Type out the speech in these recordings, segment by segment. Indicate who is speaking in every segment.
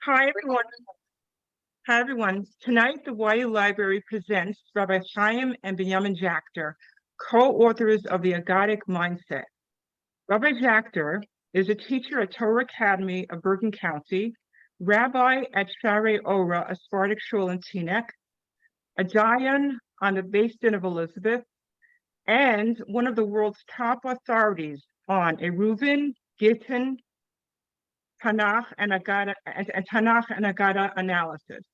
Speaker 1: Hi, everyone. Hi, everyone. Tonight, the YU Library presents Rabbi Chaim and Rabbi Jachter, co-authors of the Aggadic Mindset. Rabbi Jachter is a teacher at Torah Academy of Bergen County, rabbi at Sharei Ora, a Sephardic shul in Teaneck, a dayan on the Beis Din of Elizabeth, and one of the world's top authorities on Eruvin, Gittin, Tanakh and Aggada analysis.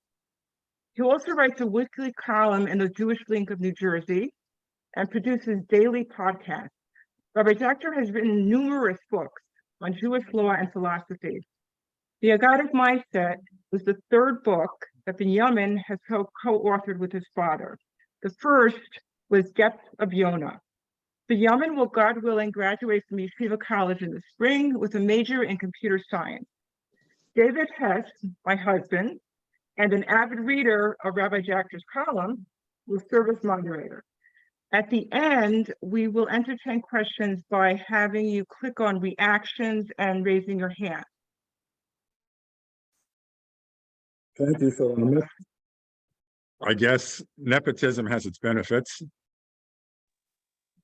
Speaker 1: He also writes a weekly column in the Jewish Link of New Jersey and produces daily podcasts. Rabbi Jachter has written numerous books on Jewish law and philosophy. The Aggadic Mindset was the third book that Binyamin has co-authored with his father. The first was Depth of Yonah. Binyamin will, God willing, graduate from Yeshiva College in the spring with a major in computer science. David Hess, my husband, and an avid reader of Rabbi Jachter's column, will serve as moderator. At the end, we will entertain questions by having you click on reactions and raising your hand.
Speaker 2: Thank you, Salome.
Speaker 3: I guess nepotism has its benefits.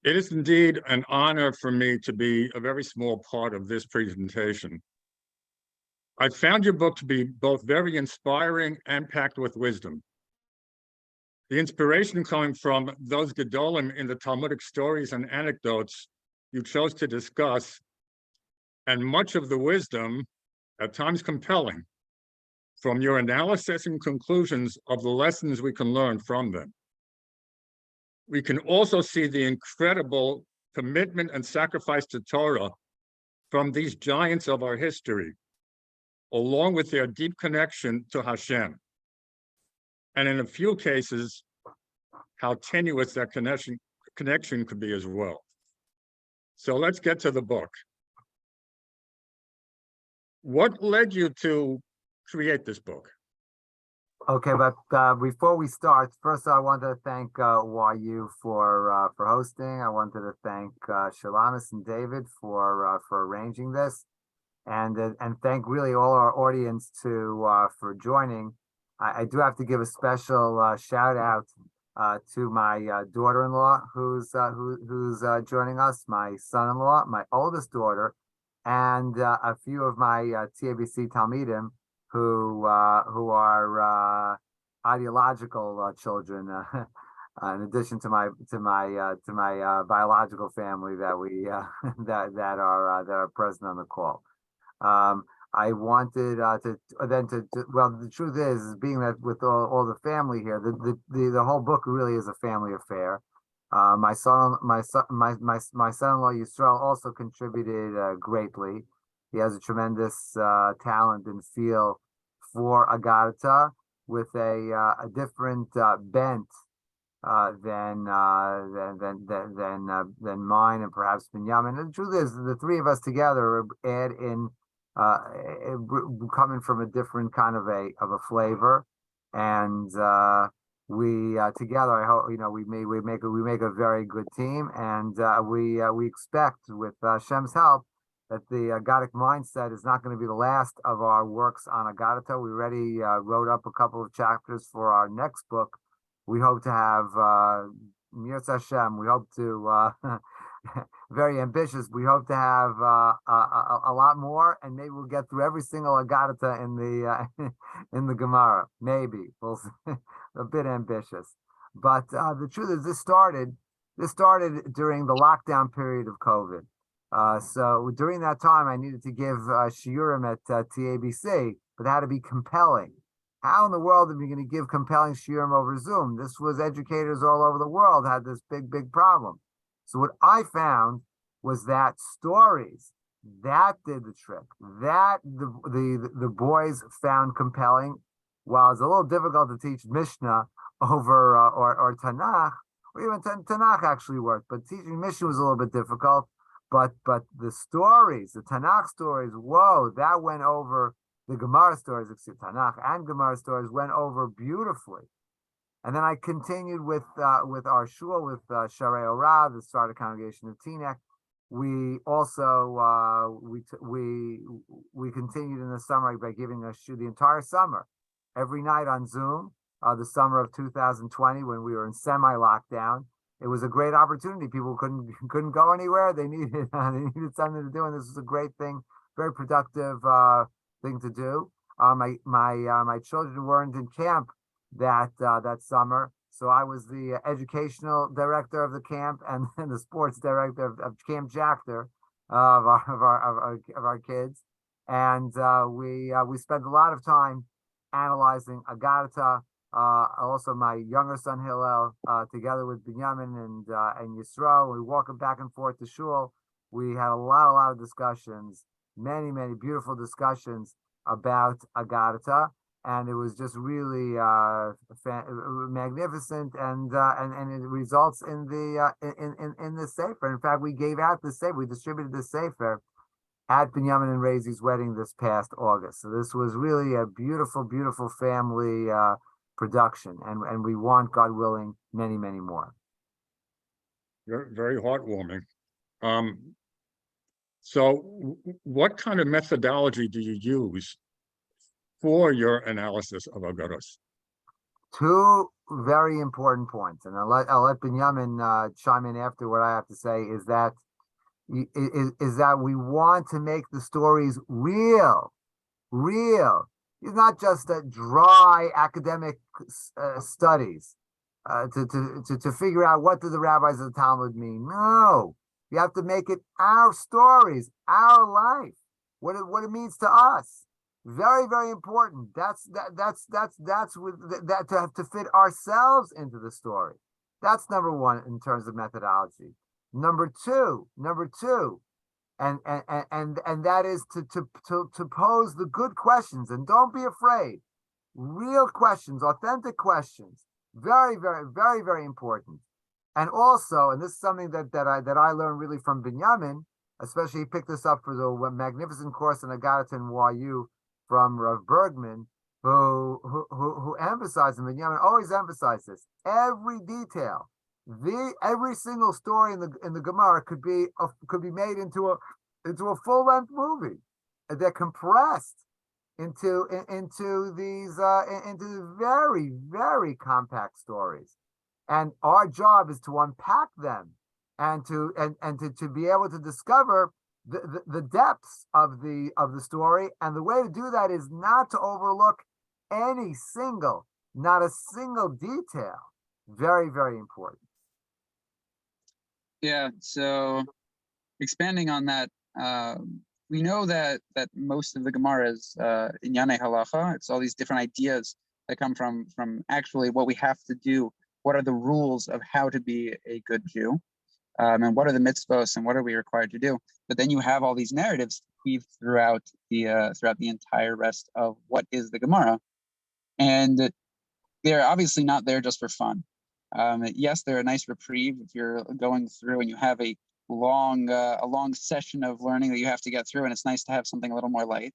Speaker 3: It is indeed an honor for me to be a very small part of this presentation. I found your book to be both very inspiring and packed with wisdom. The inspiration coming from those gedolim in the Talmudic stories and anecdotes you chose to discuss, and much of the wisdom, at times compelling, from your analysis and conclusions of the lessons we can learn from them. We can also see the incredible commitment and sacrifice to Torah from these giants of our history, along with their deep connection to Hashem. And in a few cases, how tenuous that connection could be as well. So let's get to the book. What led you to create this book?
Speaker 4: Okay, but before we start, first I want to thank YU for hosting. I wanted to thank Shalamis and David for arranging this, and thank really all our audience for joining. I do have to give a special shout out to my daughter-in-law who's joining us, my son-in-law, my oldest daughter, and a few of my TABC Talmidim who are ideological children, in addition to my biological family that we that are present on the call. I wanted well, the truth is being that with all the family here, the whole book really is a family affair. My son-in-law Yisrael also contributed greatly. He has a tremendous talent and feel for Aggada with a different bent than mine and perhaps Binyamin. And the truth is, the three of us together add in coming from a different kind of a flavor, and we together, I hope we make a very good team, and we expect with Hashem's help that the Aggadic Mindset is not going to be the last of our works on Aggada. We already wrote up a couple of chapters for our next book. We hope to have Mirz Hashem. We hope to very ambitious. We hope to have a lot more, and maybe we'll get through every single Aggada in the Gemara. Maybe we'll a bit ambitious, but the truth is, this started during the lockdown period of COVID. So during that time, I needed to give shiurim at TABC, but it had to be compelling. How in the world are we going to give compelling shiurim over Zoom? This was educators all over the world had this big problem. So what I found was that stories that did the trick. That the boys found compelling. While it's a little difficult to teach Mishnah over or Tanakh, or even Tanakh actually worked, but teaching Mishnah was a little bit difficult. But the stories, the Tanakh stories, whoa, that went over. The Gemara stories, Tanakh and Gemara stories went over beautifully. And then I continued with our shul, with Sharei Ora, the Sephardic congregation of Teaneck, We also we continued in the summer by giving a shoot the entire summer, every night on Zoom. The summer of 2020, when we were in semi-lockdown, it was a great opportunity. People couldn't go anywhere. They needed something to do, and this was a great thing, very productive thing to do. My children weren't in camp that summer, so I was the educational director of the camp and the sports director of Camp Jachter of our kids, and we spent a lot of time analyzing Aggada. Also, my younger son Hillel, together with Binyamin and Yisro, we walking back and forth to shul. We had a lot of discussions, many beautiful discussions about Aggada, and it was just really magnificent, and it results in the sefer. In fact, we gave out the sefer, we distributed the sefer at Binyamin and Rezi's wedding this past August. So this was really a beautiful family production, and we want, God willing, many more.
Speaker 3: Very, very heartwarming. So what kind of methodology do you use for your analysis of Aggadas?
Speaker 4: Two very important points, and I'll let Binyamin chime in after what I have to say, is that we want to make the stories real. It's not just a dry academic studies to figure out what do the rabbis of the Talmud mean. No, you have to make it our stories, our life, what it means to us. Very important. That's with that to have to fit ourselves into the story. That's number one in terms of methodology. Number two, and that is to pose the good questions, and don't be afraid. Real questions, authentic questions, very important. And also, and this is something that I learned really from Binyamin, especially he picked this up for the magnificent course in Aggada in YU from Rav Bergman, who emphasized, and Binyamin always emphasized this, every detail. Every single story in the Gemara could be made into a full-length movie. They're compressed into these very compact stories, and our job is to unpack them and to be able to discover the depths of the story. And the way to do that is not to overlook not a single detail. Very important.
Speaker 5: Yeah, so expanding on that, we know that most of the Gemara is Inyane Halacha. It's all these different ideas that come from actually what we have to do. What are the rules of how to be a good Jew? And what are the mitzvos and what are we required to do? But then you have all these narratives weaved throughout the entire rest of what is the Gemara. And they're obviously not there just for fun. Yes, they're a nice reprieve if you're going through and you have a long session of learning that you have to get through, and it's nice to have something a little more light,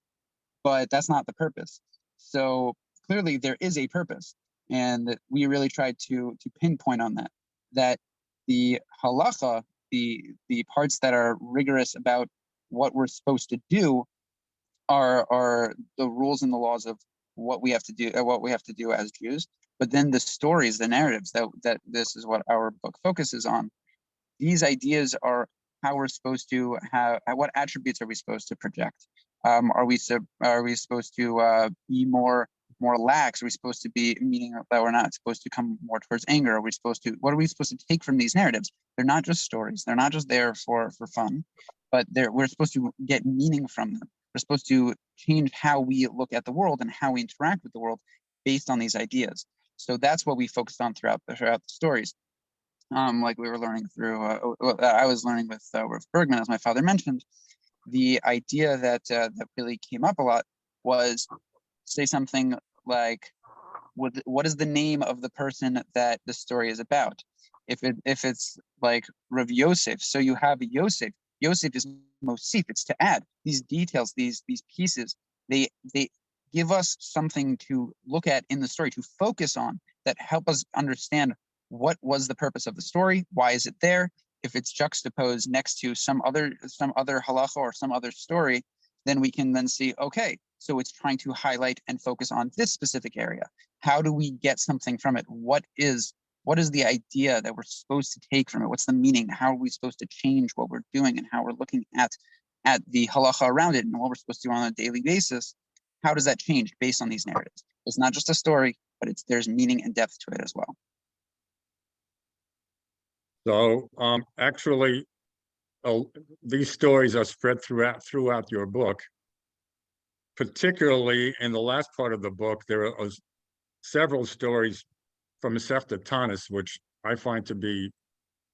Speaker 5: but that's not the purpose. So clearly there is a purpose, and we really tried to pinpoint on that the halacha, the parts that are rigorous about what we're supposed to do are the rules and the laws of what we have to do as Jews. But then the stories, the narratives, that this is what our book focuses on. These ideas are how we're supposed to have, what attributes are we supposed to project? Are we supposed to be more lax? Are we supposed to be, meaning that we're not supposed to come more towards anger? What are we supposed to take from these narratives? They're not just stories. They're not just there for fun, but we're supposed to get meaning from them. We're supposed to change how we look at the world and how we interact with the world based on these ideas. So that's what we focused on throughout the stories. Like we were learning through, I was learning with Rav Bergman, as my father mentioned. The idea that really came up a lot was, say something like, what is the name of the person that the story is about? If it's like Rav Yosef, so you have Yosef. Yosef is mosif. It's to add these details, these pieces. They give us something to look at in the story, to focus on, that help us understand what was the purpose of the story, why is it there, if it's juxtaposed next to some other halacha or some other story, then we can then see, okay, so it's trying to highlight and focus on this specific area. How do we get something from it? What is the idea that we're supposed to take from it? What's the meaning? How are we supposed to change what we're doing and how we're looking at the halacha around it and what we're supposed to do on a daily basis? How does that change based on these narratives? It's not just a story, but there's meaning and depth to it as well.
Speaker 3: So actually, these stories are spread throughout your book. Particularly in the last part of the book, there are several stories from Masechta Tanis, which I find to be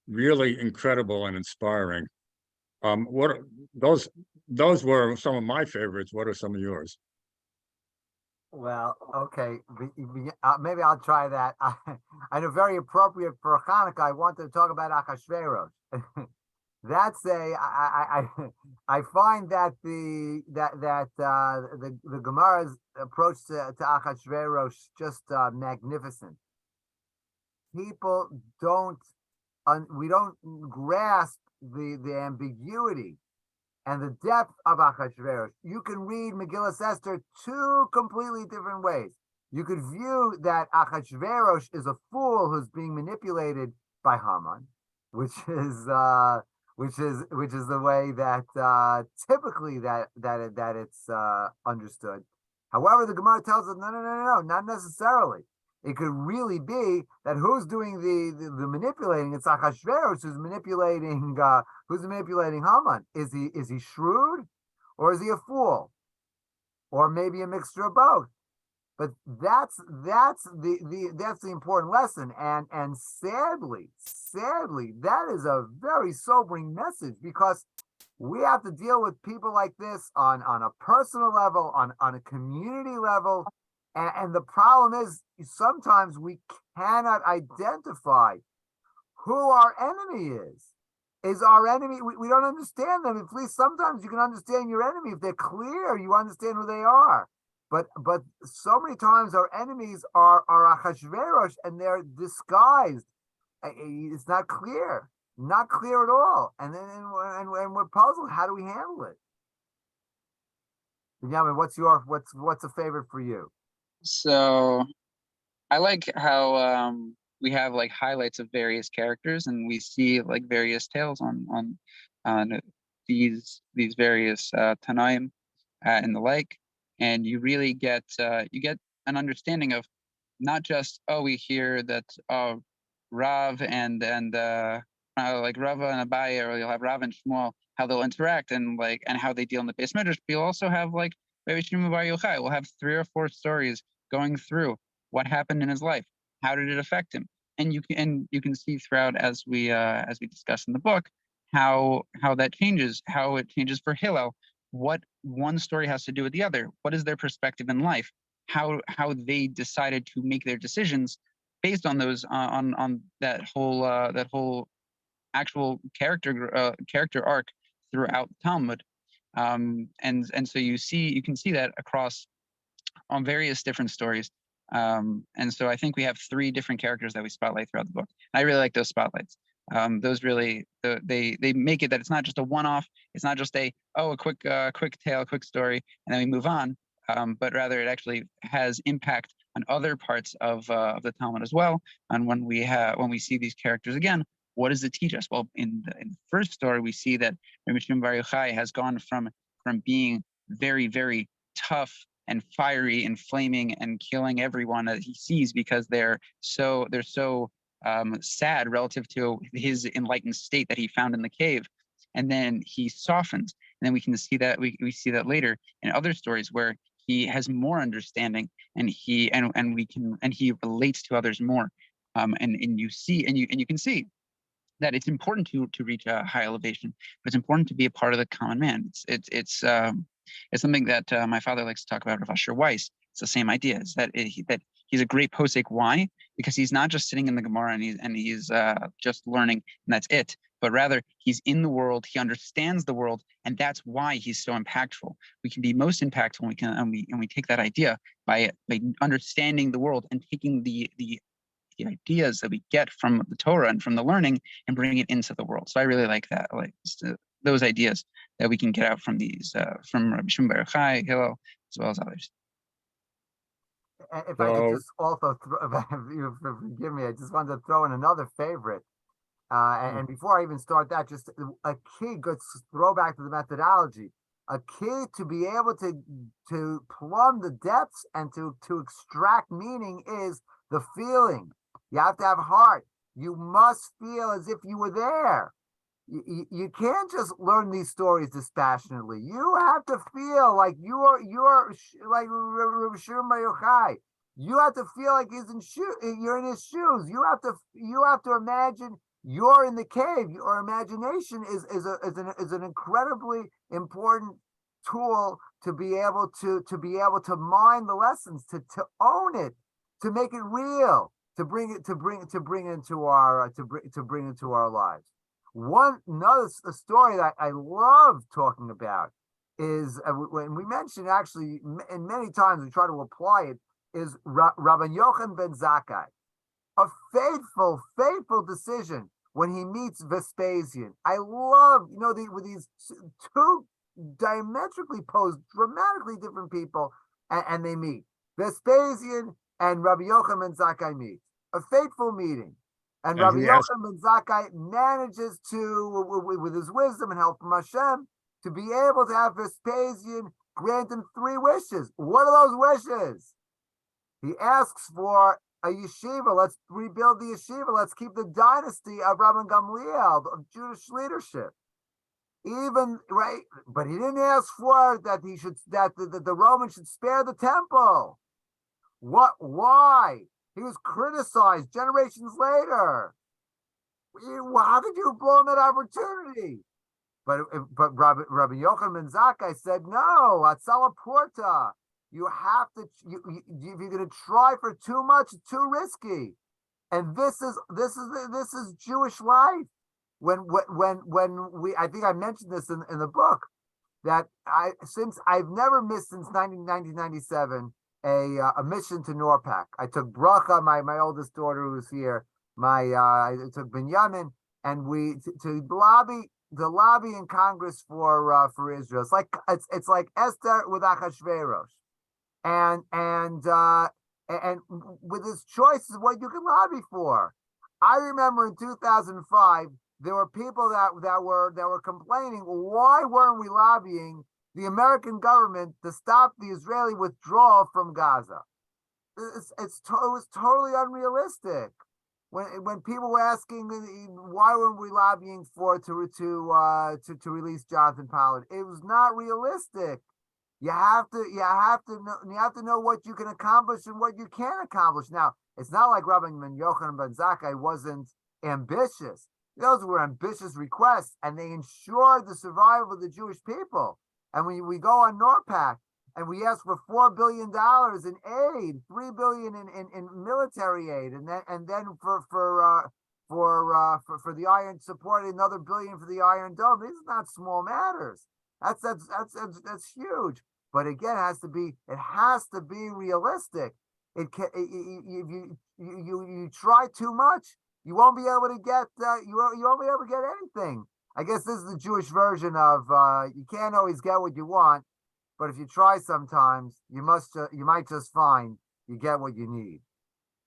Speaker 3: really incredible and inspiring. Those were some of my favorites. What are some of yours?
Speaker 4: Well, okay, maybe I'll try that. I know, very appropriate for Hanukkah. I wanted to talk about Achashverosh. That's I find that the Gemara's approach to Achashverosh just magnificent. People we don't grasp the ambiguity and the depth of Achashverosh. You can read Megillas Esther two completely different ways. You could view that Achashverosh is a fool who's being manipulated by Haman, which is the way that typically that it's understood. However, the Gemara tells us no, not necessarily. It could really be that who's doing the manipulating? It's Achashverosh who's manipulating Haman. Is he shrewd, or is he a fool, or maybe a mixture of both? But that's the important lesson, and sadly, that is a very sobering message, because we have to deal with people like this on a personal level, on a community level. And the problem is sometimes we cannot identify who our enemy is. Is our enemy, we don't understand them. At least sometimes you can understand your enemy. If they're clear, you understand who they are. But so many times our enemies are Achashverosh, and they're disguised. It's not clear at all. And then and we're puzzled. How do we handle it? Binyamin, what's a favorite for you?
Speaker 5: So I like how we have like highlights of various characters, and we see like various tales on these various Tanaim and the like, and you really get an understanding of not just, we hear that Rav and like Rava and Abaye, or you'll have Rav and Shmuel, how they'll interact and how they deal in the Beis Midrash. But you'll also have like Rabbi Shimon Bar Yochai. We'll have 3 or 4 stories going through what happened in his life, how did it affect him, and you can see throughout, as we discuss in the book, how that changes, how it changes for Hillel, what one story has to do with the other, what is their perspective in life, how they decided to make their decisions based on those on that whole actual character arc throughout Talmud, and so you can see that across on various different stories. And so I think we have 3 different characters that we spotlight throughout the book. And I really like those spotlights. Those really, they make it that it's not just a one-off. It's not just a quick tale, a quick story, and then we move on. But rather it actually has impact on other parts of the Talmud as well. And when we see these characters again, what does it teach us? Well, in the first story, we see that Rabbi Shimon Bar Yochai has gone from being very, very tough and fiery and flaming and killing everyone that he sees because they're so sad relative to his enlightened state that he found in the cave, and then he softens, and then we can see that we see that later in other stories where he has more understanding, and he relates to others more, and you can see that it's important to reach a high elevation, but it's important to be a part of the common man. It's something that my father likes to talk about with Asher Weiss. It's the same idea. Is that he's a great posek. Why? Because he's not just sitting in the Gemara and he's just learning and that's it. But rather he's in the world. He understands the world, and that's why he's so impactful. We can be most impactful when we take that idea by understanding the world and taking the the ideas that we get from the Torah and from the learning and bring it into the world. So I really like that, like those ideas that we can get out from these, from Rabbi Shimon Bar Yochai, Hillel, as well as others.
Speaker 4: If I could just also, forgive me, I just wanted to throw in another favorite. And before I even start that, just a key, good throwback to the methodology. A key to be able to plumb the depths and to extract meaning is the feeling. You have to have heart. You must feel as if you were there. You can't just learn these stories dispassionately. You have to feel like you're like Rabbi Shimon Bar Yochai. You have to feel like you're in his shoes. You have to imagine you're in the cave. Your imagination is an incredibly important tool to be able to mine the lessons, to own it, to make it real, to bring it into our lives. Another story that I love talking about is when we mentioned, actually, and many times we try to apply it, is Rabbi Yochanan ben Zakkai. A faithful decision when he meets Vespasian. I love, with these two diametrically opposed, dramatically different people, and they meet. Vespasian and Rabbi Yochanan ben Zakkai meet. A fateful meeting. And Rabbi Yochanan ben Zakkai manages to, with his wisdom and help from Hashem, to be able to have Vespasian grant him 3 wishes. What are those wishes? He asks for a yeshiva. Let's rebuild the yeshiva. Let's keep the dynasty of Rabbi Gamliel, of Jewish leadership. But he didn't ask for that the Romans should spare the temple. Why? He was criticized generations later. How could you have blown that opportunity? But Rabbi Yochanan ben Zakkai said, no, Atzala Porta. You have to. If you're going to try for too much, it's too risky. And this is Jewish life. When I think I mentioned this in the book, that I've never missed since 1997 a mission to Norpac. I took Bracha, my oldest daughter who's here. I took Binyamin, and we to lobby in Congress for Israel. It's like Esther with Achashverosh, and with his choices what you can lobby for. I remember in 2005 there were people that were complaining, why weren't we lobbying the American government to stop the Israeli withdrawal from Gaza? It was totally unrealistic. When people were asking why weren't we lobbying to release Jonathan Pollard, it was not realistic. You have to know what you can accomplish and what you can't accomplish. Now, it's not like Rabbi Yochanan ben Zakkai wasn't ambitious. Those were ambitious requests, and they ensured the survival of the Jewish people. And when we go on Norpac and we ask for $4 billion in aid, $3 billion in military aid, and then for the Iron, supporting another $1 billion for the Iron Dome, these are not small matters. That's huge. But again, it has to be realistic. If you try too much, you won't be able to get you won't be able to get anything. I guess this is the Jewish version of you can't always get what you want, but if you try sometimes, you might just find you get what you need.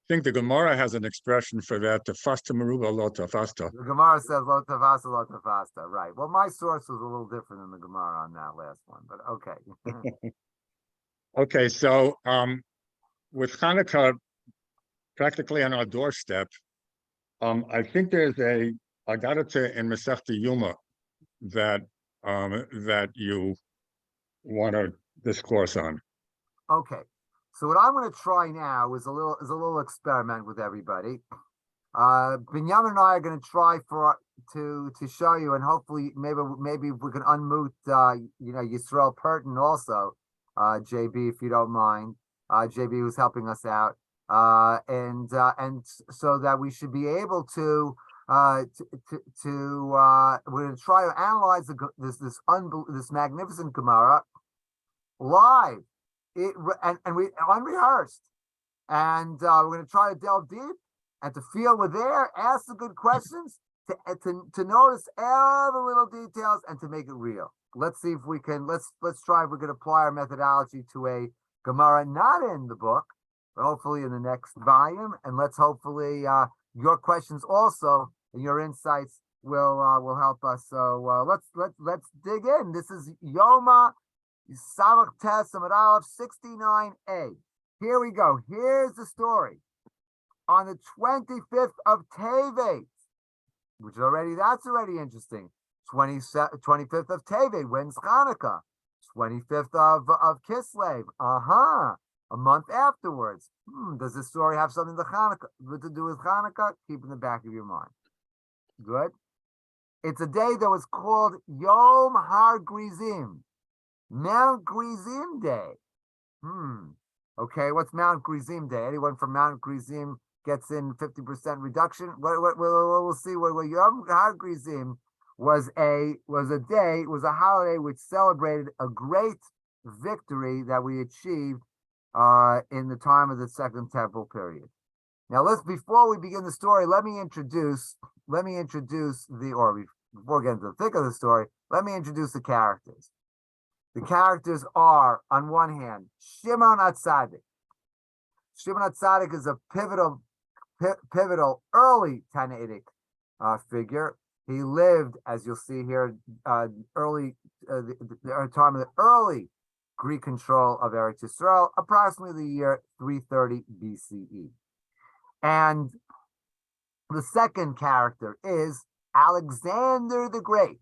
Speaker 3: I think the Gemara has an expression for that, tefasta meruba lo tefasta.
Speaker 4: The Gemara says lo tefasta, right. Well, my source was a little different than the Gemara on that last one, but okay.
Speaker 3: Okay, so with Hanukkah practically on our doorstep, I think there's a Aggada in Masechta Yuma that you want to discourse on.
Speaker 4: Okay, so what I'm going to try now is a little experiment with everybody. Binyamin and I are going to try to show you, and hopefully maybe we can unmute Yisrael Purton also, JB, if you don't mind. JB who's helping us out, and so that we should be able to we're going to try to analyze this magnificent Gemara live, and we unrehearsed, and we're going to try to delve deep, and to feel we're there, ask the good questions, to notice all the little details and to make it real. Let's see if we can, let's try if we can apply our methodology to a Gemara not in the book, but hopefully in the next volume. And let's hopefully your questions also and your insights will help us. So let's dig in. This is Yoma Samach Tes Amud Aleph 69a. Here we go. Here's the story. On the 25th of Tevet, which that's already interesting. 25th of Tevet, when's Hanukkah? 25th of Kislev. A month afterwards. Does this story have something to do with Hanukkah? Keep in the back of your mind. Good. It's a day that was called Yom Har Grizim, Mount Grizim Day. Okay, what's Mount Grizim Day? Anyone from Mount Grizim gets in 50% reduction? We'll see. What Yom Har Grizim was a holiday which celebrated a great victory that we achieved in the time of the Second Temple period. Now, before we begin the story, before we get into the thick of the story, let me introduce the characters. The characters are, on one hand, Shimon HaTzadik. Shimon HaTzadik is a pivotal early Tannaitic figure. He lived, as you'll see here, time of the early Greek control of Eretz Yisrael, approximately the year 330 BCE. And the second character is Alexander the Great.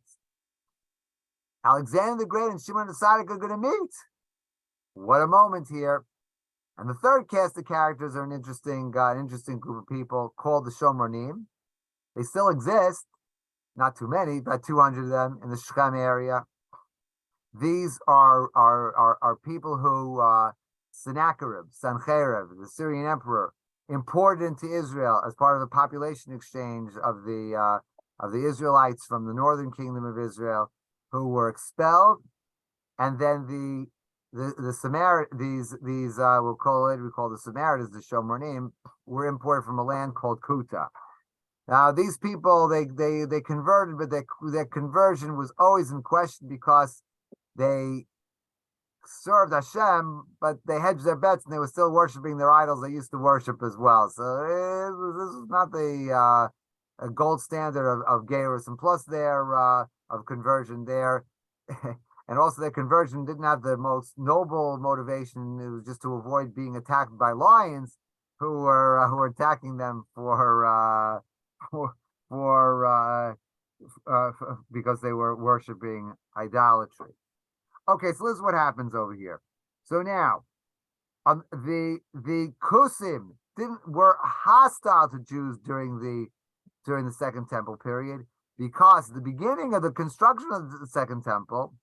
Speaker 4: Alexander the Great and Shimon HaTzadik are going to meet. What a moment here. And the third cast of characters are an interesting group of people called the Shomronim. They still exist, not too many, about 200 of them in the Shechem area. These are people who Sennacherib, the Syrian emperor, imported into Israel as part of the population exchange of the Israelites from the northern kingdom of Israel, who were expelled, and then the Samaritans, we call the Samaritans, the Shomronim, were imported from a land called Kuta. Now these people they converted, but their conversion was always in question because they served Hashem, but they hedged their bets and they were still worshiping their idols they used to worship as well. So this is not the gold standard of Gerus, and plus their of conversion there, and also their conversion didn't have the most noble motivation. It was just to avoid being attacked by lions who were attacking them because they were worshiping idolatry. Okay, so this is what happens over here. So now, the Kusim were hostile to Jews during the Second Temple period, because at the beginning of the construction of the Second Temple,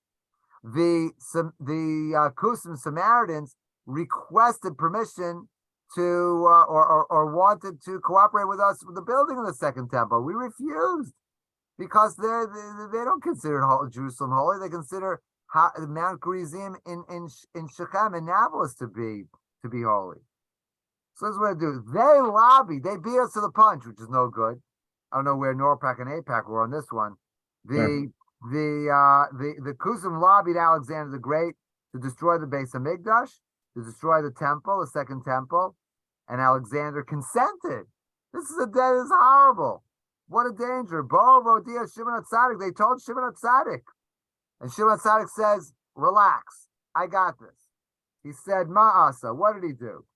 Speaker 4: the Kusim Samaritans requested permission to or wanted to cooperate with us with the building of the Second Temple. We refused because they don't consider Jerusalem holy. They consider Mount Gerizim in Shechem and Nablus to be holy. So this is what they do. They beat us to the punch, which is no good. I don't know where NORPAC and APAC were on this one. The Kusim lobbied Alexander the Great to destroy the Beis Hamikdash, to destroy the temple, the Second Temple, and Alexander consented. This is horrible. What a danger. Bo Vodia Shimon HaTzadik. They told Shimon HaTzadik. And Shimon HaTzadik says, relax, I got this. He said, Ma'asa. What did he do?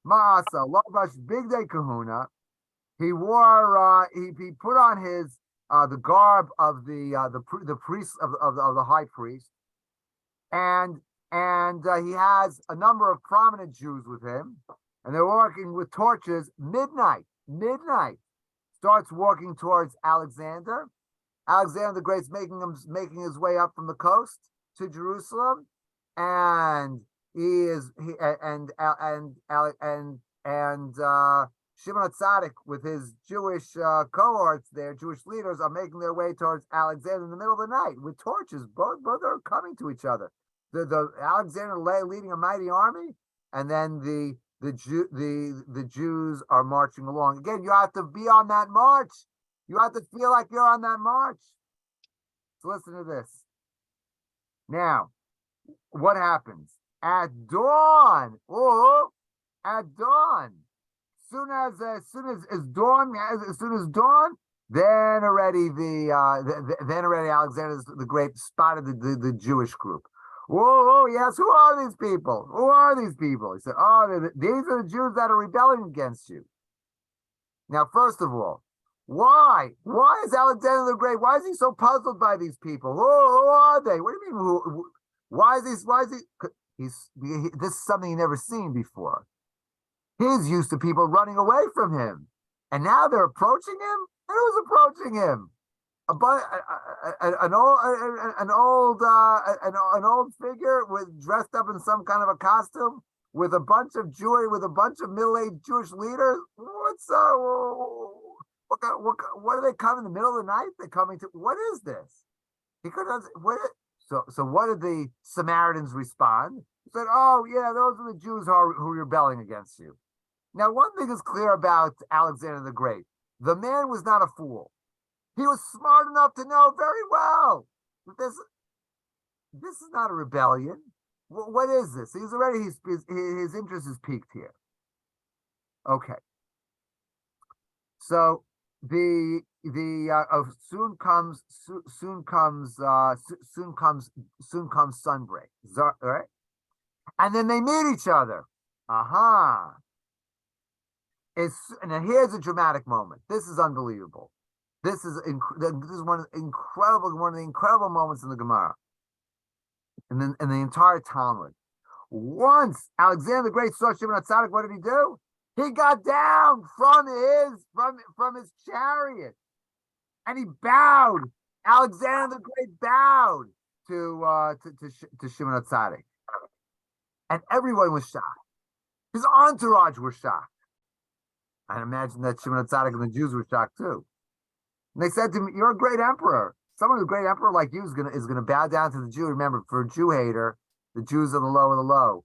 Speaker 4: Ma'asa, Lovash Big Day Kahuna. He wore, he put on his, the garb of the priest of the high priest. And he has a number of prominent Jews with him. And they're working with torches midnight, starts walking towards Alexander. Alexander the Great's making his way up from the coast to Jerusalem, and Shimon HaTzadik with his Jewish cohorts there, Jewish leaders, are making their way towards Alexander in the middle of the night with torches. Both are coming to each other. The Alexander leading a mighty army, and then the the Jews are marching along. Again, you have to be on that march. You have to feel like you're on that march. So listen to this. Now, what happens? At dawn, at dawn, as soon as dawn, then already Alexander the Great spotted the Jewish group. Whoa, yes, who are these people? Who are these people? He said, these are the Jews that are rebelling against you. Now, first of all, why? Why is Alexander the Great? Why is he so puzzled by these people? Who are they? What do you mean? Why is he? This is something he never seen before. He's used to people running away from him, and now they're approaching him. And who's approaching him? An old figure dressed up in some kind of a costume with a bunch of middle-aged Jewish leaders. What do they come in the middle of the night? They're coming to, what is this? So what did the Samaritans respond? They said, oh yeah, those are the Jews who are rebelling against you. Now, one thing is clear about Alexander the Great. The man was not a fool. He was smart enough to know very well that this is not a rebellion. What is this? His interest is piqued here. Okay. So soon comes sunbreak, right? And then they meet each other. And here's a dramatic moment. This is unbelievable. This is one of the incredible moments in the Gemara, and then in the entire Talmud. Once Alexander the Great saw Shimon HaTzadik, what did he do? He got down from his chariot, and he bowed. Alexander the Great bowed to Shimon HaTzadik, and everyone was shocked. His entourage were shocked. I imagine that Shimon HaTzadik and the Jews were shocked too. And they said to him, "You're a great emperor. Someone who's a great emperor like you is gonna bow down to the Jew." Remember, for a Jew hater, the Jews are the low of the low.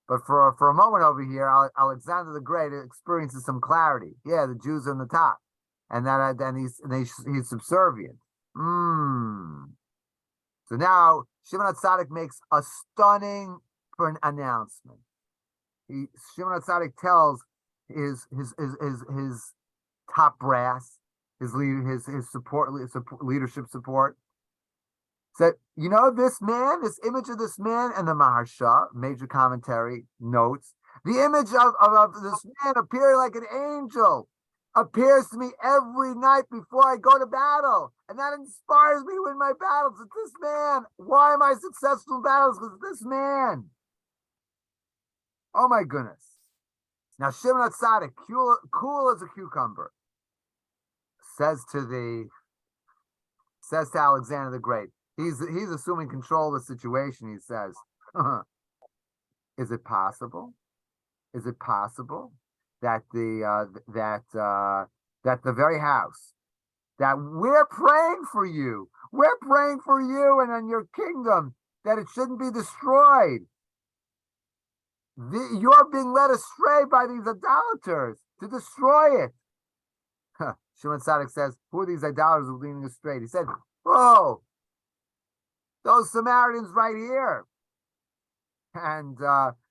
Speaker 4: But for a moment over here, Alexander the Great experiences some clarity. Yeah, the Jews are on the top, and he's subservient. So now Shimon HaTzadik makes a stunning announcement. Shimon HaTzadik tells his top brass, his leadership support, said, you know, this image of this man, and the Maharsha, major commentary, notes, the image of this man appearing like an angel appears to me every night before I go to battle, and that inspires me to win my battles. It's this man. Why am I successful in battles? Because this man. Oh my goodness. Now Shimon HaTzadik, cool as a cucumber, says to Alexander the Great. He's assuming control of the situation. He says, "Is it possible? Is it possible that the very house that we're praying for you and in your kingdom, that it shouldn't be destroyed? You're being led astray by these idolaters to destroy it." Shimon HaTzadik says, "Who are these idolaters who are leading astray?" He said, "Oh, those Samaritans right here." And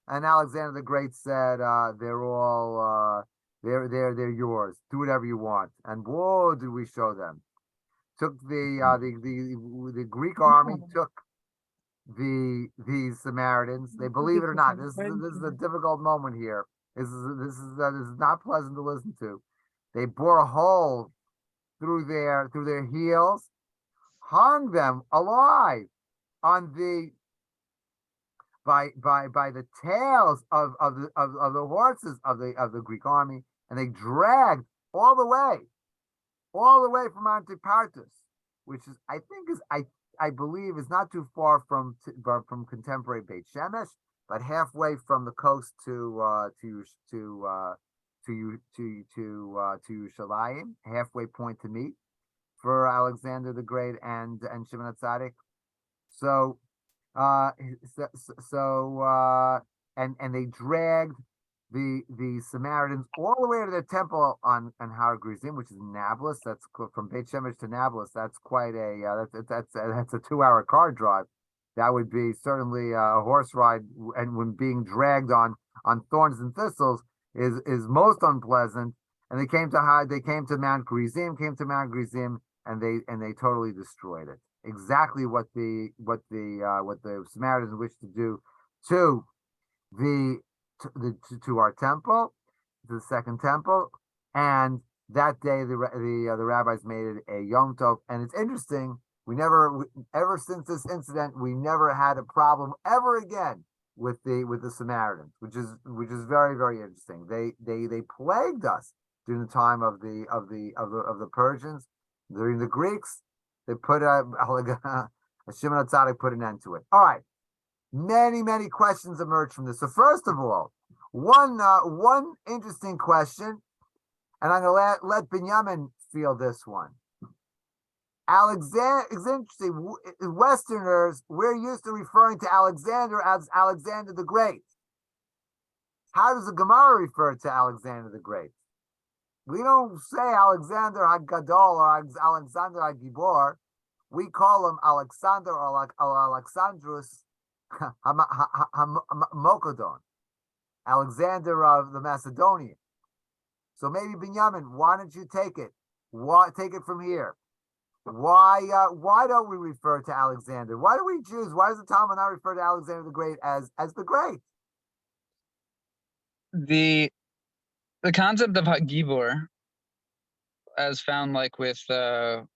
Speaker 4: Alexander the Great said, "They're all they're yours. Do whatever you want." And whoa, did we show them? Took the Greek army took the Samaritans. They, believe it or not, this is a difficult moment here. This is not pleasant to listen to. They bore a hole through their heels, hung them alive on by the tails of the horses of the Greek army, and they dragged all the way from Antipatris, which is I believe is not too far from contemporary Beit Shemesh, but halfway from the coast to Yerushalayim, halfway point to meet for Alexander the Great and Shimon HaTzadik. And they dragged the Samaritans all the way to their temple on Har Gerizim, which is Nablus. That's from Beit Shemesh to Nablus. That's quite a that's a 2-hour car drive. That would be certainly a horse ride, and when being dragged on thorns and thistles is most unpleasant. And they came to Mount Gerizim, and they totally destroyed it. Exactly what the Samaritans wished to do to to our temple, to the second temple, and that day the rabbis made it a Yom Tov. And it's interesting, ever since this incident, we never had a problem ever again with the Samaritans, which is very, very interesting. They plagued us during the time of the Persians. During the Greeks, they put Shimon HaTzadik put an end to it. All right. Many questions emerge from this. So first of all, one interesting question, and I'm going to let Binyamin field this one. Alexander, it's interesting. Westerners, we're used to referring to Alexander as Alexander the Great. How does the Gemara refer to Alexander the Great? We don't say Alexander HaGadol or Alexander HaGibor. We call him Alexander or Alexandrus Mokodon, Alexander of the Macedonian. So maybe Binyamin, why don't you take it? Take it from here? Why don't we refer to Alexander? Why do we Jews? Why does the Talmud not refer to Alexander the Great as the Great?
Speaker 5: The concept of Hagibor, as found like with Shimshon,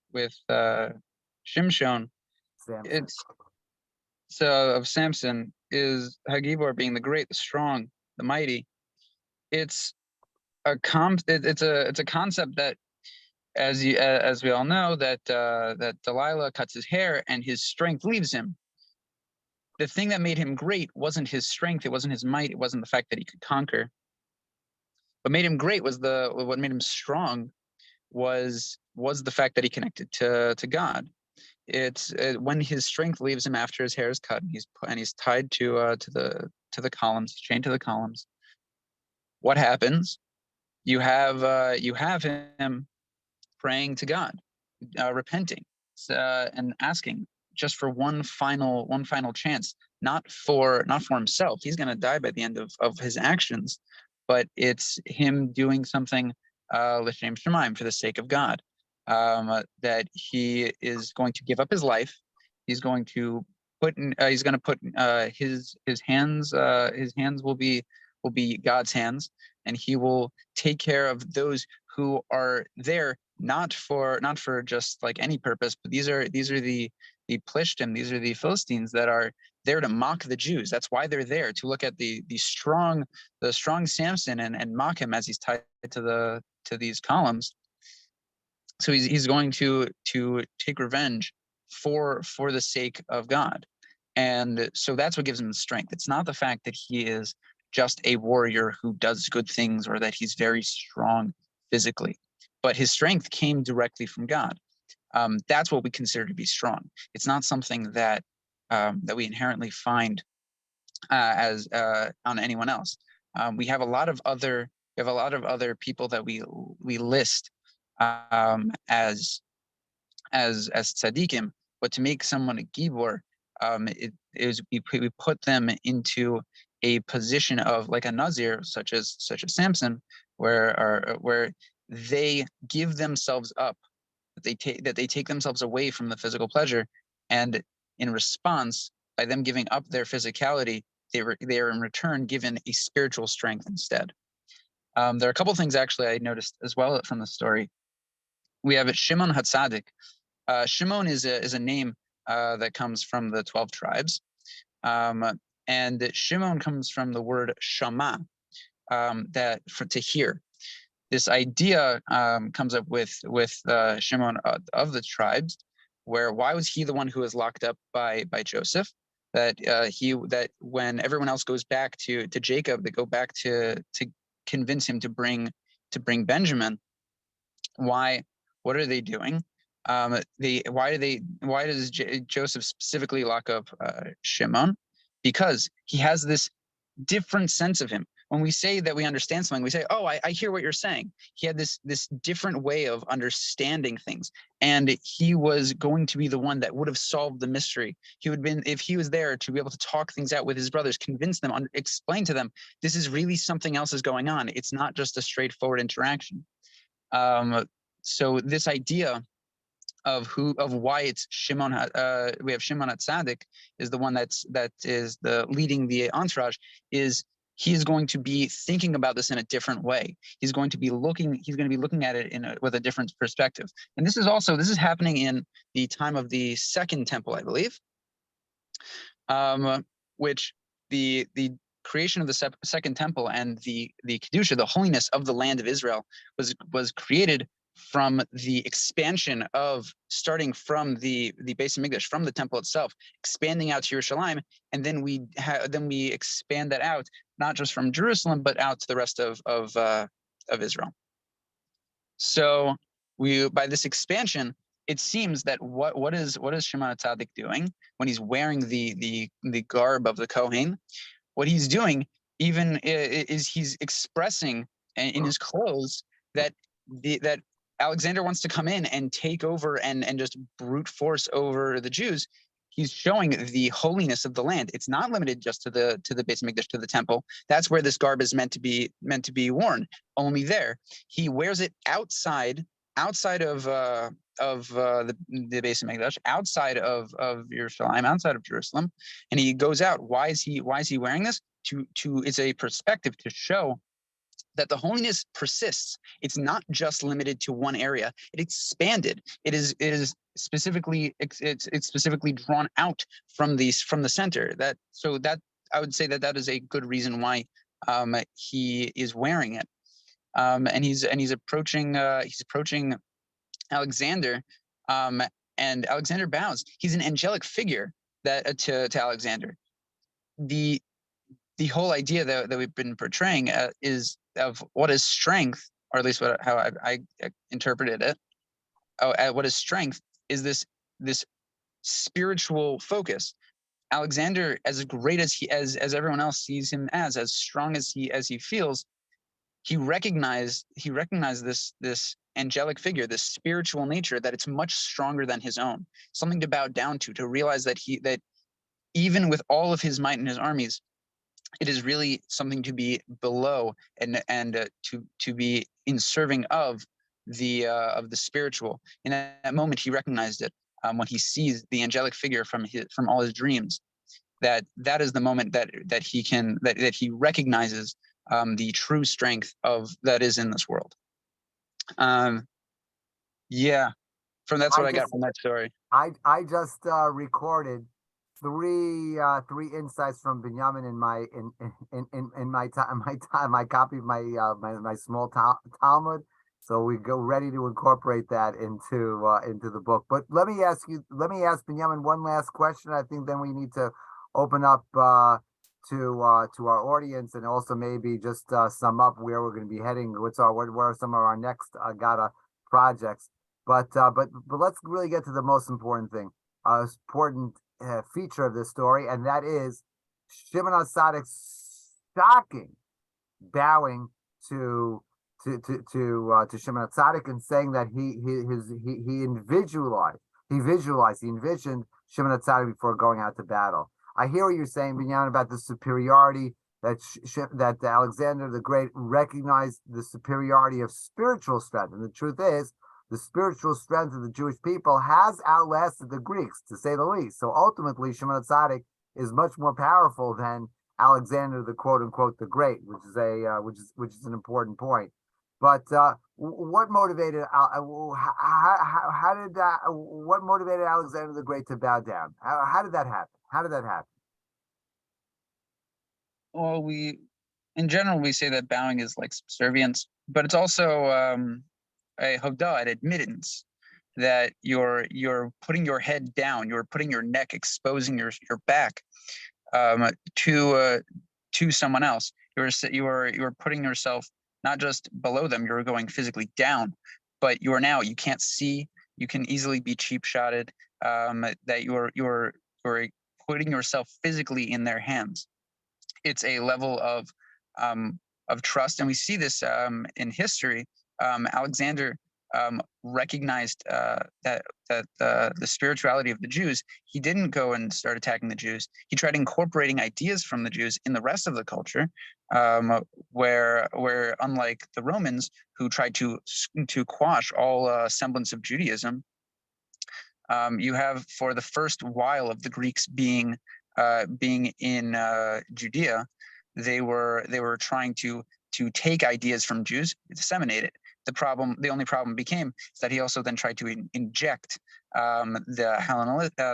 Speaker 4: Samson.
Speaker 5: Of Samson, is Hagibor being the great, the strong, the mighty. It's a concept that, as we all know, that Delilah cuts his hair and his strength leaves him. The thing that made him great wasn't his strength, it wasn't his might, it wasn't the fact that he could conquer. What made him great what made him strong was the fact that he connected to God. It's when his strength leaves him after his hair is cut and he's tied to the columns, chained to the columns. What happens? You have him praying to God, repenting, and asking just for one final chance, not for himself. He's going to die by the end of his actions, but it's him doing something l'shem shamayim, for the sake of God. That he is going to give up his life. He's going to put his hands. His hands will be God's hands, and he will take care of those who are there, not for just like any purpose, but these are the Plishtim, these are the Philistines that are there to mock the Jews. That's why they're there, to look at the strong Samson and mock him as he's tied to these columns. So he's going to take revenge for the sake of God. And so that's what gives him the strength. It's not the fact that he is just a warrior who does good things or that he's very strong physically, but his strength came directly from God. That's what we consider to be strong. It's not something that we inherently find as on anyone else. We have a lot of other people that we list as tzaddikim, but to make someone a gibor, we put them into a position of like a nazir, such as Samson, where they give themselves up, that they take themselves away from the physical pleasure, and in response, by them giving up their physicality, they are in return given a spiritual strength instead. There are a couple of things actually I noticed as well from the story. We have Shimon HaTzadik. Shimon is a name that comes from the 12 tribes. And Shimon comes from the word shama, to hear. This idea comes up with Shimon of the tribes, where why was he the one who was locked up by Joseph? That when everyone else goes back to Jacob, they go back to convince him to bring Benjamin. Why? What are they doing? Why does Joseph specifically lock up Shimon? Because he has this different sense of him. when we say that we understand something, we say, oh, I hear what you're saying. He had this different way of understanding things. And he was going to be the one that would have solved the mystery. He would have been, if he was there to be able to talk things out with his brothers, convince them, explain to them, this is really something else is going on. It's not just a straightforward interaction. So this idea of why it's Shimon, we have Shimon HaTzadik is the one that is the leading the entourage, is he is going to be thinking about this in a different way. He's going to be looking at it with a different perspective. And this is happening in the time of the Second Temple, I believe, which the creation of the Second Temple and the Kedusha, the holiness of the land of Israel, was created from the expansion of starting from the Beis Hamikdash, from the temple itself, expanding out to Yerushalayim, and then we expand that out not just from Jerusalem but out to the rest of Israel. So by this expansion, it seems that what is Shimon HaTzadik doing when he's wearing the garb of the Kohen? What he's doing even is he's expressing in his clothes that Alexander wants to come in and take over and just brute force over the Jews. He's showing the holiness of the land. It's not limited just to the Beis Hamikdash, to the temple. That's where this garb is meant to be worn. Only there. He wears it outside of the Beis Hamikdash, outside of Yerushalayim, outside of Jerusalem, and he goes out. Why is he wearing this? It's a perspective to show that the holiness persists. It's not just limited to one area. It expanded. It is specifically drawn out from the center. So I would say that is a good reason why he is wearing it. And he's approaching Alexander, and Alexander bows. He's an angelic figure to Alexander. The whole idea that we've been portraying is of what is strength, or at least how I interpreted it. What is strength is this spiritual focus. Alexander, as great as everyone else sees him as strong as he feels, he recognized this angelic figure, this spiritual nature, that it's much stronger than his own, something to bow down to realize that even with all of his might and his armies, it is really something to be below and to be in serving of the spiritual. In that moment, he recognized it when he sees the angelic figure from all his dreams. That is the moment that he recognizes the true strength that is in this world. That's what I got from that story.
Speaker 4: I just recorded three insights from Binyamin in my copy of my small Talmud. So we go ready to incorporate that into the book. But let me ask Binyamin one last question. I think then we need to open up to our audience, and also maybe just sum up where we're going to be heading. What are some of our next Aggada projects? But let's really get to the most important thing, important feature of this story, and that is Shimon HaTzadik's shocking bowing to Shimon HaTzadik and saying that he envisioned Shimon HaTzadik before going out to battle. I hear what you're saying, Binyamin, about the superiority that Alexander the Great recognized, the superiority of spiritual strength, and the truth is, the spiritual strength of the Jewish people has outlasted the Greeks, to say the least. So ultimately, Shimon HaTzadik is much more powerful than Alexander the quote unquote the Great, which is an important point. But what motivated what motivated Alexander the Great to bow down? How did that happen?
Speaker 5: Well, in general, we say that bowing is like subservience, but it's also a hodah, an admittance that you're putting your head down, you're putting your neck, exposing your back to someone else. You're putting yourself not just below them, you're going physically down, but you can't see, you can easily be cheap shotted, that you're putting yourself physically in their hands. It's a level of of trust, and we see this in history. Alexander recognized that the spirituality of the Jews. He didn't go and start attacking the Jews. He tried incorporating ideas from the Jews in the rest of the culture, where unlike the Romans, who tried to quash all semblance of Judaism, you have, for the first while of the Greeks being in Judea, they were trying to take ideas from Jews, disseminate it. The only problem became is that he also then tried to inject the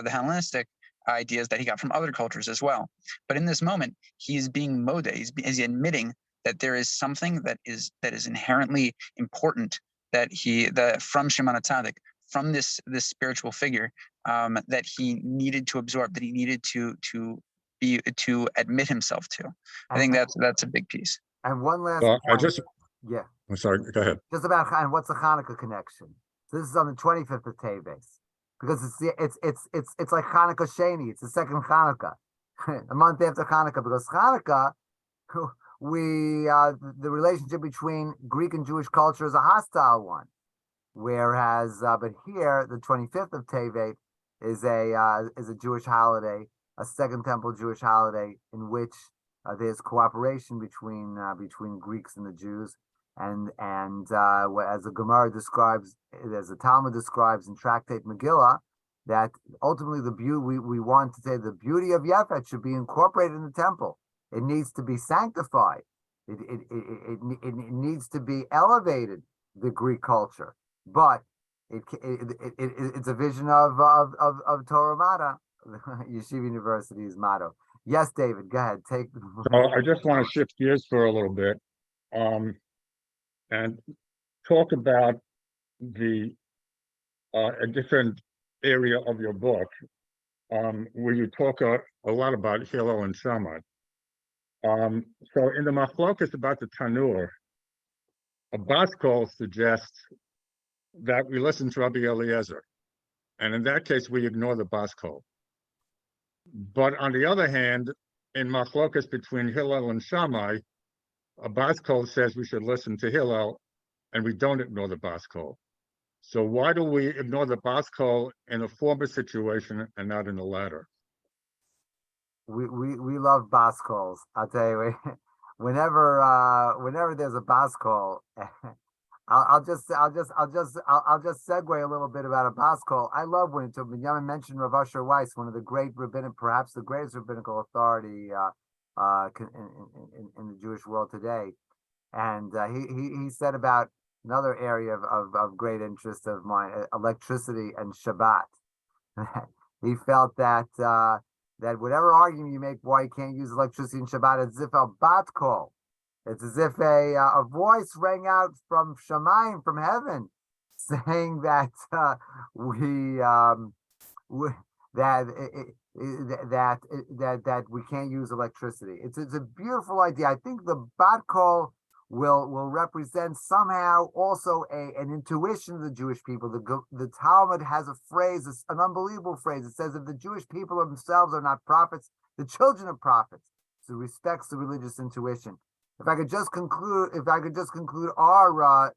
Speaker 5: Hellenistic ideas that he got from other cultures as well. But in this moment, he's being moda. He's admitting that there is something that is inherently important from Shimon HaTzadik, from this spiritual figure, that he needed to absorb, that he needed to admit himself to. I think that's a big piece.
Speaker 4: And one last
Speaker 3: Well,
Speaker 4: point. Yeah.
Speaker 3: I'm sorry, go ahead.
Speaker 4: Just about and what's the Hanukkah connection? So this is on the 25th of Teves, because it's like Hanukkah Sheni. It's the second Hanukkah, a month after Hanukkah. Because Hanukkah, the relationship between Greek and Jewish culture is a hostile one, whereas but here the 25th of Teves is a Jewish holiday, a Second Temple Jewish holiday in which there's cooperation between Greeks and the Jews. And as the Gemara describes, as the Talmud describes in Tractate Megillah, that ultimately we want to say the beauty of Yefet should be incorporated in the temple. It needs to be sanctified. It needs to be elevated, the Greek culture. But it's a vision of Torah Mata, Yeshiva University's motto. Yes, David, go ahead.
Speaker 3: So I just want to shift gears for a little bit. And talk about a different area of your book, where you talk a lot about Hillel and Shammai. So in the machlokas about the Tanur, a Bas Kol suggests that we listen to Rabbi Eliezer, and in that case we ignore the Bas Kol. But on the other hand, in machlokas between Hillel and Shammai, a Bas Kol says we should listen to Hillel, and we don't ignore the Bas Kol. So why do we ignore the Bas Kol in a former situation and not in the latter?
Speaker 4: We love Bas Kols. I'll tell you, whenever there's a Bas Kol, I'll just segue a little bit about a Bas Kol. I love when Binyamin mentioned Rav Asher Weiss, one of the great rabbinic, perhaps the greatest rabbinical authority in the Jewish world today, and he said about another area of great interest of mine, electricity and Shabbat. He felt that whatever argument you make why you can't use electricity in Shabbat, it's as if a bat call, it's as if a voice rang out from Shamayim, from heaven, saying that that we can't use electricity. It's a beautiful idea. I think the bat call will represent somehow also an intuition of the Jewish people. The Talmud has a phrase, an unbelievable phrase. It says, if the Jewish people themselves are not prophets, the children of prophets. So it respects the religious intuition. If I could just conclude our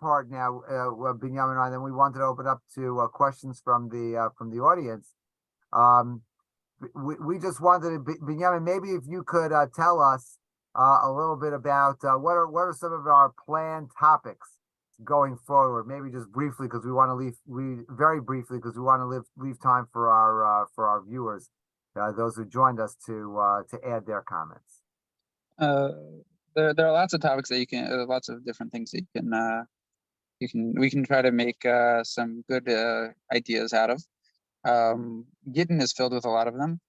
Speaker 4: part now, Binyamin and I, then we wanted to open up to questions from the audience. We just wanted to, Binyamin, maybe if you could tell us a little bit about what are some of our planned topics going forward, maybe just briefly, because we want to leave time for our viewers, those who joined us, to add their comments.
Speaker 5: There are lots of topics that you can, lots of different things that we can try to make some good ideas out of. Gittin is filled with a lot of them.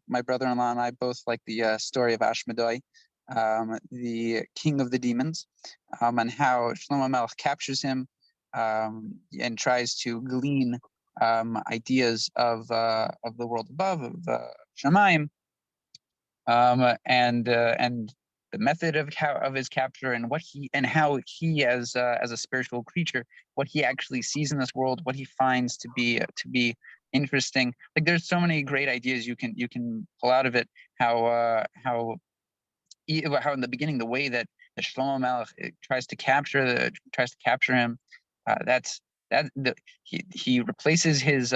Speaker 5: My brother-in-law and I both like the story of Ashmedai, the king of the demons, and how Shlomo Melech captures him and tries to glean ideas of the world above, of Shamayim, and the method of his capture, and how he as a spiritual creature, what he actually sees in this world, what he finds to be interesting. Like, there's so many great ideas you can pull out of it. How how in the beginning, the way that the Shlomo Melech tries to capture him, he replaces his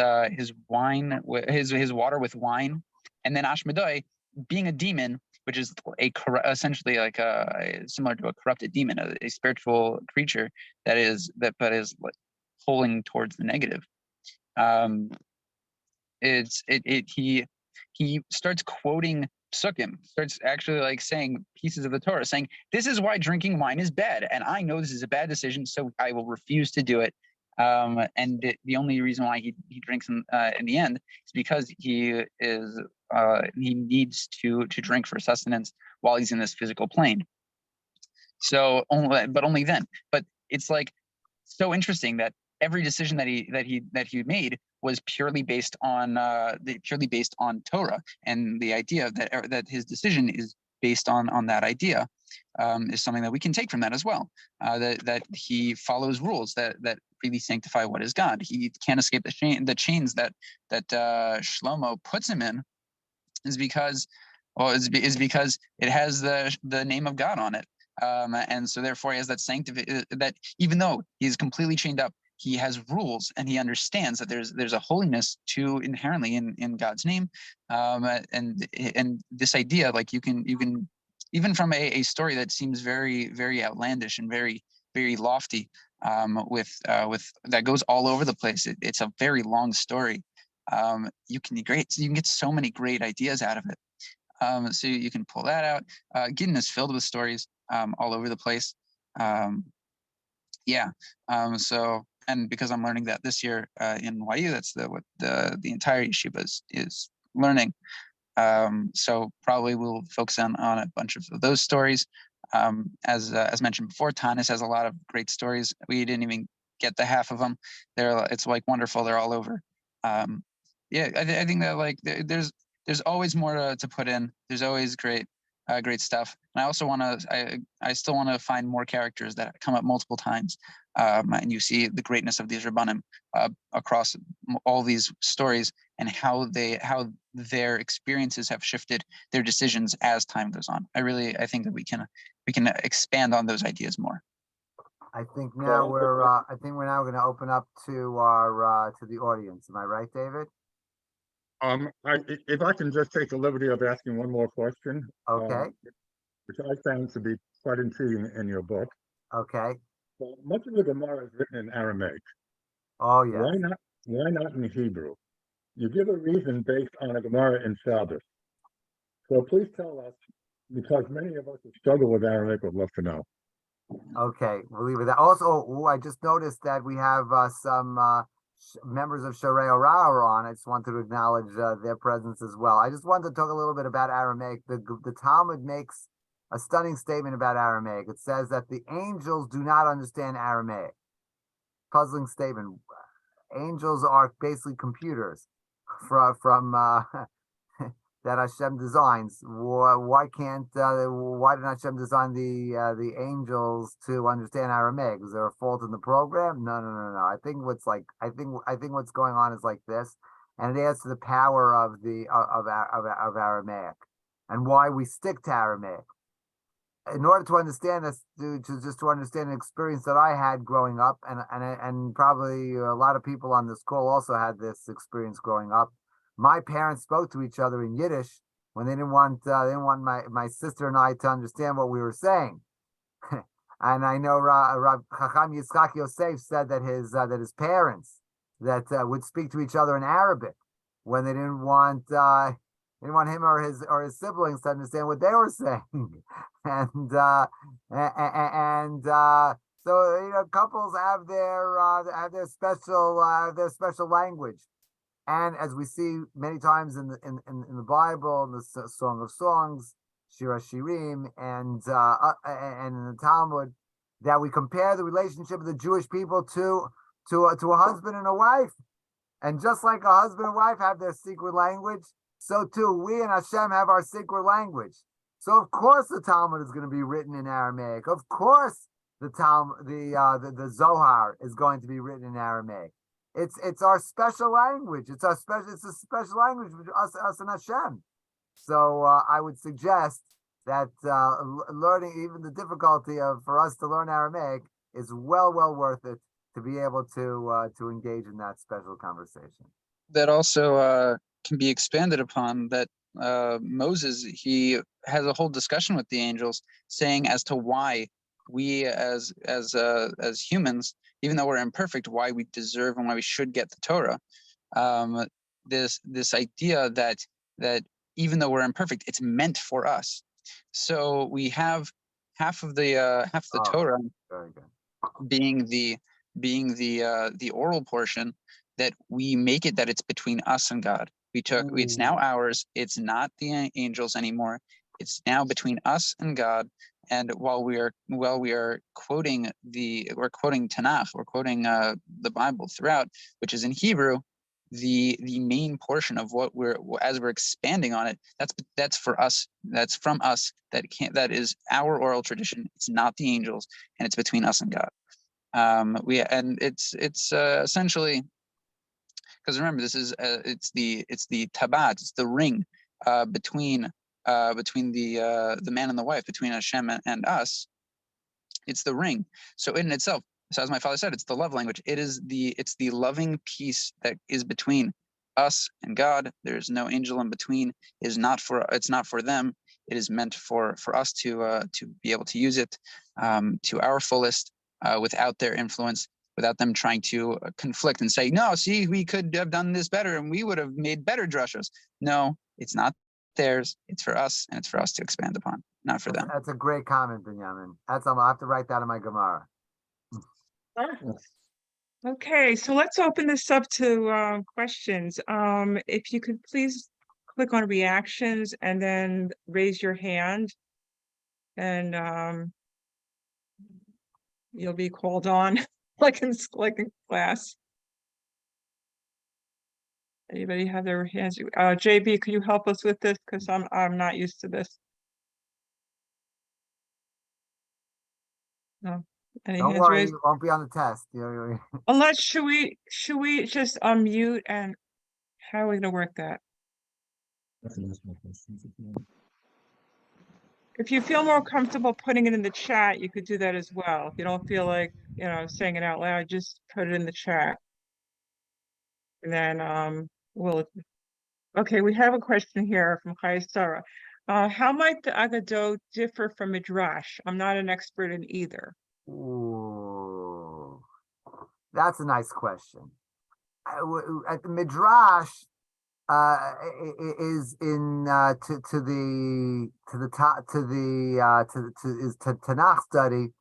Speaker 5: wine with his water with wine, and then Ashmedai, being a demon, which is essentially like similar to a corrupted demon, a spiritual creature that is like pulling towards the negative. He starts quoting psukim, starts actually like saying pieces of the Torah, saying, this is why drinking wine is bad, and I know this is a bad decision, so I will refuse to do it. And the only reason why he drinks in the end is because he needs to drink for sustenance while he's in this physical plane. So only then. But it's like so interesting that every decision that he made was purely based on Torah, and the idea that his decision is based on that idea is something that we can take from that as well. That he follows rules that really sanctify what is God. He can't escape the chains that Shlomo puts him in, is because it has the name of God on it. And so therefore he has that even though he's completely chained up, he has rules, and he understands that there's a holiness to inherently in God's name. And this idea, like you can even from a story that seems very, very outlandish and very, very lofty, with that goes all over the place. It's a very long story. You can get so many great ideas out of it. So you can pull that out. Gittin is filled with stories all over the place. So, and because I'm learning that this year in YU, that's what the entire yeshiva is learning. So probably we'll focus on a bunch of those stories. As mentioned before, Tanis has a lot of great stories. We didn't even get the half of them. It's like wonderful. They're all over. I think that like there's always more to put in. There's always great stuff. And I also I still want to find more characters that come up multiple times. And you see the greatness of these Rabbanim across all these stories, and how their experiences have shifted their decisions as time goes on. I think that we can expand on those ideas more.
Speaker 4: I think now we're now going to open up to our to the audience. Am I right, David?
Speaker 3: If I can just take the liberty of asking one more question.
Speaker 4: Okay.
Speaker 3: Which I found to be quite intriguing in your book.
Speaker 4: Okay.
Speaker 3: So much of the Gemara is written in Aramaic.
Speaker 4: Oh yeah.
Speaker 3: Why not in Hebrew? You give a reason based on a Gemara in Shabbos. So please tell us, because many of us who struggle with Aramaic would love to know.
Speaker 4: Okay, we'll leave it at that. Also, I just noticed that we have some members of Sharei Orah on. I just wanted to acknowledge their presence as well. I just wanted to talk a little bit about Aramaic. The Talmud makes a stunning statement about Aramaic. It says that the angels do not understand Aramaic. Puzzling statement. Angels are basically computers from that Hashem designs. Why didn't Hashem design the angels to understand Aramaic? Is there a fault in the program? No. I think what's going on is like this, and it adds to the power of of Aramaic, and why we stick to Aramaic. In order to understand this, to understand an experience that I had growing up, and probably a lot of people on this call also had this experience growing up. My parents spoke to each other in Yiddish when they didn't want my sister and I to understand what we were saying. And I know Rav Chaim Yitzchak Yosef said that his parents would speak to each other in Arabic when they didn't want him or his siblings to understand what they were saying. So couples have their special language. And as we see many times in the Bible, in the Song of Songs, Shir HaShirim, and in the Talmud, that we compare the relationship of the Jewish people to a husband and a wife. And just like a husband and wife have their secret language, so too we and Hashem have our secret language. So of course the Talmud is going to be written in Aramaic. Of course the Zohar is going to be written in Aramaic. It's our special language. It's a special language between us and Hashem. So I would suggest that learning, even the difficulty of for us to learn Aramaic, is well worth it to be able to engage in that special conversation.
Speaker 5: That also can be expanded upon, that Moses, he has a whole discussion with the angels saying as to why we as humans, even though we're imperfect, why we deserve and why we should get the Torah. This idea that even though we're imperfect, it's meant for us. So we have half the Torah
Speaker 4: Very good.
Speaker 5: being the oral portion, that we make it that it's between us and God. It's now ours. It's not the angels anymore. It's now between us and God. And while we are quoting Tanakh, we're quoting the Bible throughout, which is in Hebrew, the main portion of what as we're expanding on it, that's for us, that's from us, that is our oral tradition. It's not the angels, and it's between us and God. It's essentially, because remember, this is it's the tabat, it's the ring between the man and the wife, between Hashem and us. It's the ring. So in itself, so as my father said, it's the love language. It's the loving peace that is between us and God. There's no angel in between. It's not for them. It is meant for us to be able to use it to our fullest, without their influence, without them trying to conflict and say, no, see, we could have done this better and we would have made better drushos. No, it's not theirs. It's for us, and it's for us to expand upon, not for them.
Speaker 4: That's a great comment, Binyamin. I'll have to write that in my Gemara.
Speaker 1: Okay, so let's open this up to questions. If you could please click on reactions and then raise your hand, and you'll be called on like in class. Anybody have their hands? JB, could you help us with this? Because I'm not used to this. No. Any
Speaker 4: Don't
Speaker 1: hands
Speaker 4: worry,
Speaker 1: raised?
Speaker 4: you won't be on the test.
Speaker 1: Unless should we just unmute, and how are we gonna work that? If you feel more comfortable putting it in the chat, you could do that as well. If you don't feel like, saying it out loud, just put it in the chat. And then okay, we have a question here from Chaim. How might the Aggadot differ from Midrash? I'm not an expert in either.
Speaker 4: Ooh, that's a nice question. At the Midrash, is in to Tanakh study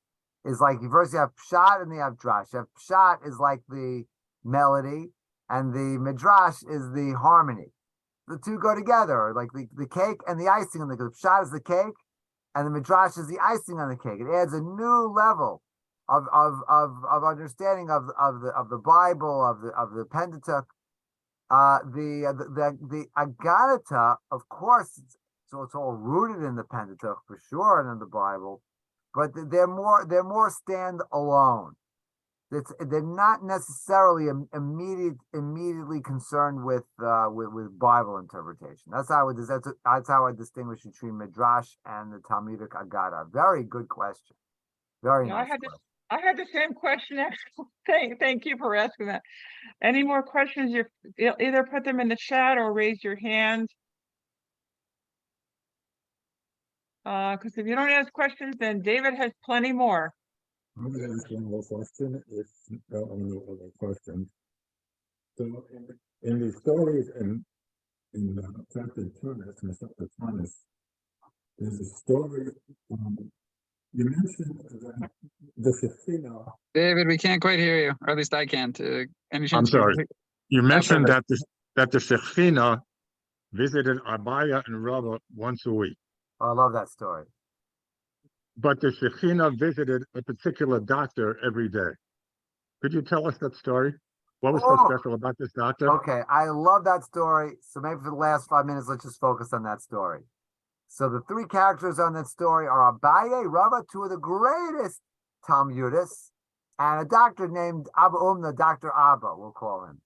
Speaker 4: is like first you have Pshat and then you have Drash. You have Pshat is like the melody, and the Midrash is the harmony. The two go together, like the cake and the icing on the cake. The Pshat is the cake, and the Midrash is the icing on the cake. It adds a new level of understanding of the Bible, of the Pentateuch. The Aggada, of course, so it's all rooted in the Pentateuch for sure and in the Bible, but they're more stand alone. They're not necessarily immediately concerned with Bible interpretation. That's how I distinguish between Midrash and the Talmudic Aggada. Very good question. Very nice question.
Speaker 1: I had the same question, actually. Thank you for asking that. Any more questions? You either put them in the chat or raise your hand. Because if you don't ask questions, then David has plenty more.
Speaker 2: I'm going to ask one more question, if there are no other questions. So in the stories in chapter 2, there's a story, you mentioned that the Shekhinah.
Speaker 5: David, we can't quite hear you, or at least I can't.
Speaker 3: I'm sorry. You mentioned that the Shekhinah visited Abaya and Rava once a week.
Speaker 4: Oh, I love that story.
Speaker 3: But the Shekhinah visited a particular doctor every day. Could you tell us that story? What was so special about this doctor?
Speaker 4: Okay, I love that story. So maybe for the last 5 minutes, let's just focus on that story. So the three characters on that story are Abaye, Rava, two of the greatest Talmudists, and a doctor named Abba Umna, Dr. Abba, we'll call him.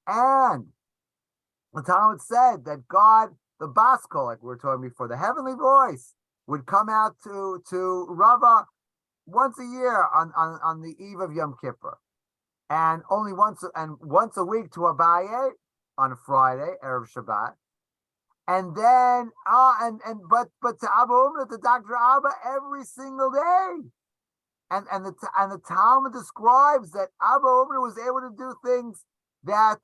Speaker 4: And the Talmud said that God, the Baskol, like we were talking before, the heavenly voice, would come out to Rava once a year on the eve of Yom Kippur, and once a week to Abaye on a Friday, Erev Shabbat, and then but to Abba Umna, to Dr. Abba, every single day. And the Talmud describes that Abba Umna was able to do things that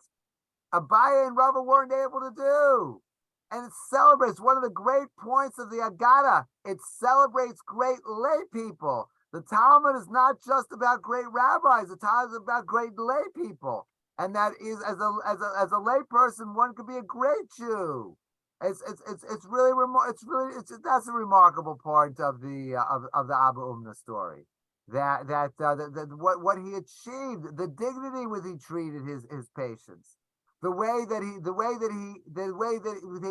Speaker 4: Abaye and Rava weren't able to do. And it celebrates one of the great points of the Aggada. It celebrates great lay people. The Talmud is not just about great rabbis. The Talmud is about great lay people. And that is, as a lay person, one could be a great Jew. That's a remarkable part of the Abba Umna story. That what he achieved, the dignity with he treated his patients, the way that he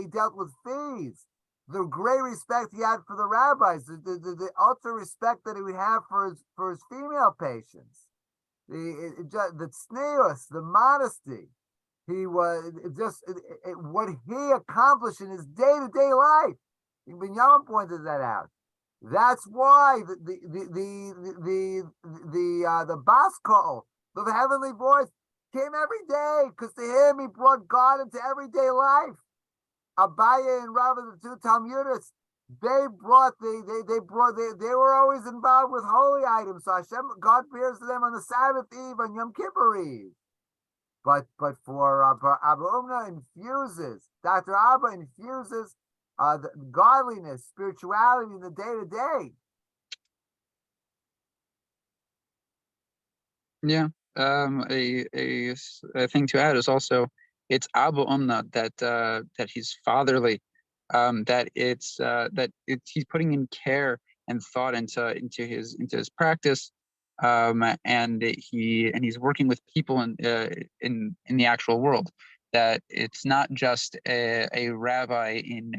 Speaker 4: dealt with fees, the great respect he had for the rabbis, the utter respect that he would have for his female patients, the tznius, the modesty. He was what he accomplished in his day-to-day life. Binyamin pointed that out. That's why the Bas Kol, the heavenly voice, came every day, because to him he brought God into everyday life. Abaye and Rava, the two Talmudists, they were always involved with holy items. So God appears to them on the Sabbath Eve, on Yom Kippur Eve. But for Abba Umna infuses, Dr. Abba infuses the godliness, spirituality in the day-to-day.
Speaker 5: Yeah. A thing to add is also it's Abba Umna that he's fatherly, that he's putting in care and thought into his practice, and he's working with people in the actual world. That it's not just a rabbi in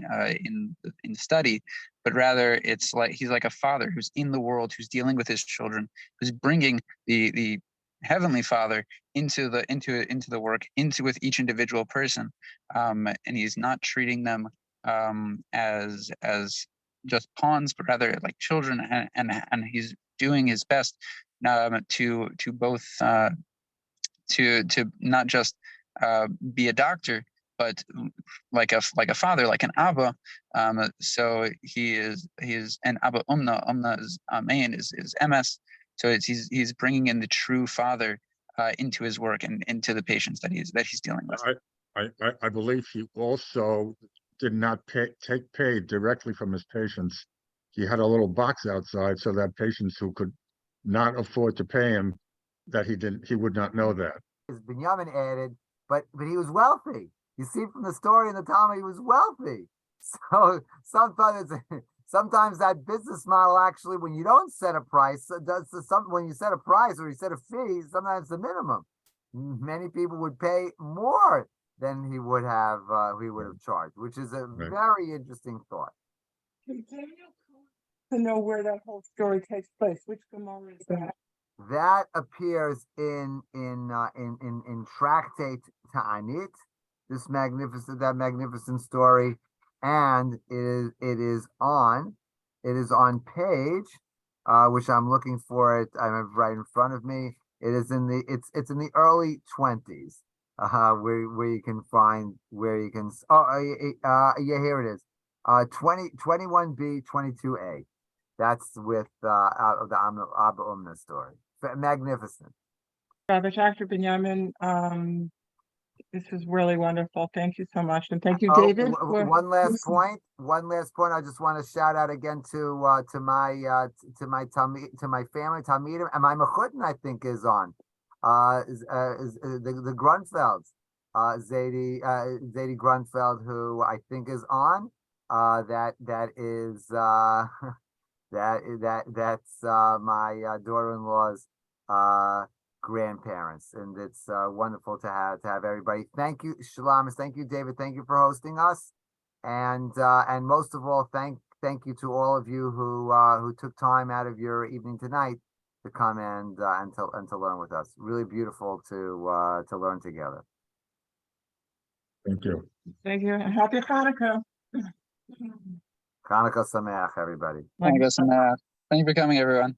Speaker 5: study, but rather it's like he's like a father who's in the world, who's dealing with his children, who's bringing the Heavenly Father into the work, with each individual person, and he's not treating them as just pawns, but rather like children, and he's doing his best to both to not just be a doctor, but like a father, like an Abba. So he is an Abba Umna is Amen is MS. So he's bringing in the true father into his work and into the patients that he's dealing with.
Speaker 3: I believe he also did not take pay directly from his patients. He had a little box outside so that patients who could not afford to pay him, that he would not know that.
Speaker 4: As Binyamin added, but he was wealthy. You see from the story in the Talmud, he was wealthy. So sometimes that business model, actually, when you don't set a price, when you set a price or you set a fee, sometimes the minimum. Many people would pay more than he would have charged, which is a very interesting thought.
Speaker 1: To know where that whole story takes place, which Gemara is that?
Speaker 4: That appears in Tractate Ta'anit, that magnificent story, and it is on page, which I'm looking for it. I have right in front of me. It is it's in the early 20s, where you can find here it is, 21b 22a. That's with the Abba Umna story. Magnificent.
Speaker 1: Rabbi Jachter, Binyamin, this is really wonderful. Thank you so much, and thank you, David.
Speaker 4: One last point. I just want to shout out again to my family, Talmudim, and my Mechutin, I think, is on. The Grunfelds, Zadie Grunfeld, who I think is on. That's my daughter-in-law's grandparents, and it's wonderful to have everybody. Thank you, Shalamis. Thank you, David. Thank you for hosting us, and most of all, thank you to all of you who took time out of your evening tonight to come and to learn with us. Really beautiful to learn together.
Speaker 3: Thank you.
Speaker 1: Thank you. Happy Hanukkah.
Speaker 4: Hanukkah Sameach, everybody.
Speaker 5: Thank you for coming, everyone.